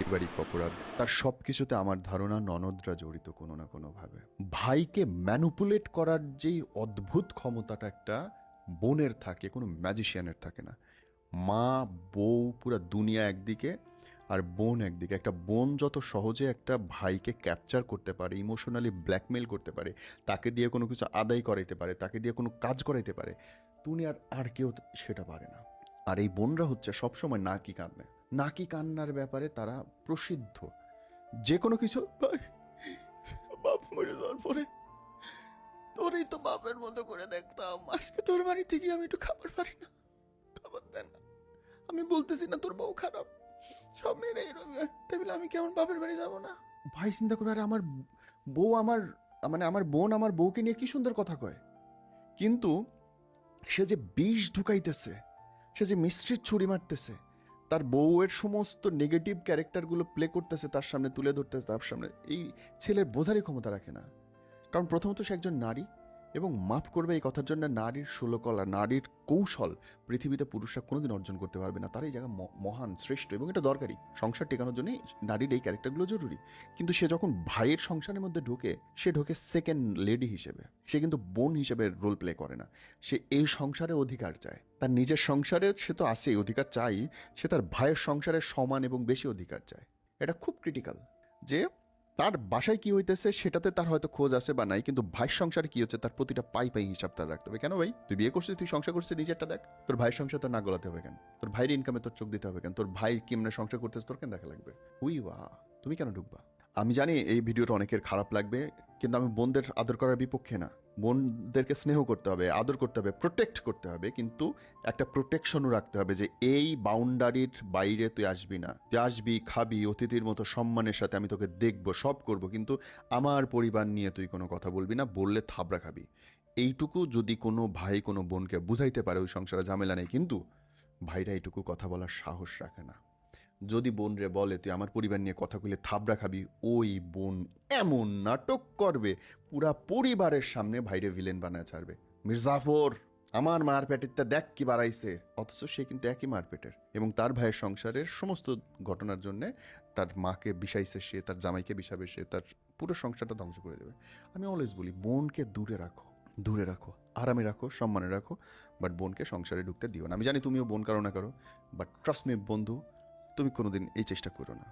পারিবারিক অপরাধ, তার সবকিছুতে আমার ধারণা ননদরা জড়িত কোনো না কোনোভাবে। ভাইকে ম্যানুপুলেট করার যেই অদ্ভুত ক্ষমতাটা একটা বোনের থাকে, কোনো ম্যাজিশিয়ানের থাকে না। মা, বউ, পুরা দুনিয়া একদিকে, আর বোন একদিকে। একটা বোন যত সহজে একটা ভাইকে ক্যাপচার করতে পারে, ইমোশনালি ব্ল্যাকমেল করতে পারে, তাকে দিয়ে কোনো কিছু আদায় করাইতে পারে, তাকে দিয়ে কোনো কাজ করাইতে পারে, দুনিয়ার আর কেউ সেটা পারে না। আর এই বোনরা হচ্ছে সবসময় নাকি কাঁদে, নাকি কান্নার ব্যাপারে তারা প্রসিদ্ধ। যে কোনো কিছু, ভাই বাপ মরে যাওয়ার পরে তোরই তো বাপের মতো করে দেখতাম, আজকে তোর বাড়িতে গিয়ে আমি একটু খাবার পারি না, খাবার দেন না। আমি বলতেছি না তোর বউ খারাপ, সব মেয়েরা এরকম, তাই বলে আমি কেমন বাপের বাড়ি যাবো না? ভাই চিন্তা করে, আরে আমার বউ আমার, মানে আমার বোন আমার বউকে নিয়ে কি সুন্দর কথা কয়, কিন্তু সে যে বিষ ঢুকাইতেছে, সে যে মিষ্টির ছুরি মারতেছে, তার বউয়ের সমস্ত নেগেটিভ ক্যারেক্টারগুলো প্লে করতেছে, তার সামনে তুলে ধরতেছে, তার সামনে এই ছেলের বোঝারই ক্ষমতা রাখে না। কারণ প্রথমত সে একজন নারী, এবং মাফ করবে এই কথার জন্য, নারীর ষোলকলা, নারীর কৌশল পৃথিবীতে পুরুষরা কোনোদিন অর্জন করতে পারবে না। তার এই জায়গা মহান, শ্রেষ্ঠ, এবং এটা দরকারি। সংসার টেকানোর জন্য নারীর এই ক্যারেক্টারগুলো জরুরি। কিন্তু সে যখন ভাইয়ের সংসারের মধ্যে ঢোকে, সে ঢোকে সেকেন্ড লেডি হিসেবে, সে কিন্তু বোন হিসেবে রোল প্লে করে না। সে এই সংসারে অধিকার চায়, তার নিজের সংসারে সে তো আছেই, অধিকার চাই, সে তার ভাইয়ের সংসারে সমান এবং বেশি অধিকার চায়। এটা খুব ক্রিটিক্যাল, যে তার বাসায় কি হইতেছে সেটাতে তার হয়তো খোঁজ আছে বা নাই, কিন্তু ভাইয়ের সংসারে কি হচ্ছে তার প্রতিটা পাই পাই হিসাব তার রাখতে হবে। কেন ভাই, তুই বিয়ে করছিস, তুই সংসার করছিস, নিজেরটা দেখ। তোর ভাইয়ের সংসার তোর না গলাতে হবে কেন? তোর ভাইয়ের ইনকামে তোর চোখ দিতে হবে কেন? তোর ভাই কেমনে সংসার করতেছে তোর কেন দেখা লাগবে? হুই বা, তুমি কেন ঢুকবা? আমি জানি এই ভিডিওটা অনেকের খারাপ লাগবে, কিন্তু আমি বোনদের আদর করার বিপক্ষে না। বোনদেরকে স্নেহ করতে হবে, আদর করতে হবে, প্রোটেক্ট করতে হবে, কিন্তু একটা প্রোটেকশনও রাখতে হবে যে এই বাউন্ডারির বাইরে তুই আসবি না। তুই আসবি, খাবি, অতিথির মতো সম্মানের সাথে আমি তোকে দেখবো, সব করব, কিন্তু আমার পরিবার নিয়ে তুই কোনো কথা বলবি না, বললে থাবড়া খাবি। এইটুকু যদি কোনো ভাই কোনো বোনকে বুঝাইতে পারে, ওই সংসারে ঝামেলা নেই। কিন্তু ভাইরা এইটুকু কথা বলার সাহস রাখে না। যদি বোন রে বলে তুই আমার পরিবার নিয়ে কথা কইলে থাবড়া খাবি, ওই বোন এমন নাটক করবে, পুরা পরিবারের সামনে ভাইরে ভিলেন বানায় ছাড়বে। মির্জাফর, আমার মার পেটেরটা দেখ কি বাড়াইছে, অথচ সে কিন্তু একই মার পেটের, এবং তার ভাইয়ের সংসারের সমস্ত ঘটনার জন্য তার মাকে বিষাইছে সে, তার জামাইকে বিষাবে সে, তার পুরো সংসারটা ধ্বংস করে দেবে। আমি অলওয়েজ বলি, বোনকে দূরে রাখো, দূরে রাখো, আরামে রাখো, সম্মানে রাখো, বাট বোনকে সংসারে ঢুকতে দিও না। আমি জানি তুমিও বোন কারো না কারো, বাট ট্রাস্ট মি বন্ধু, তুমি কোনোদিন এই চেষ্টা করো না।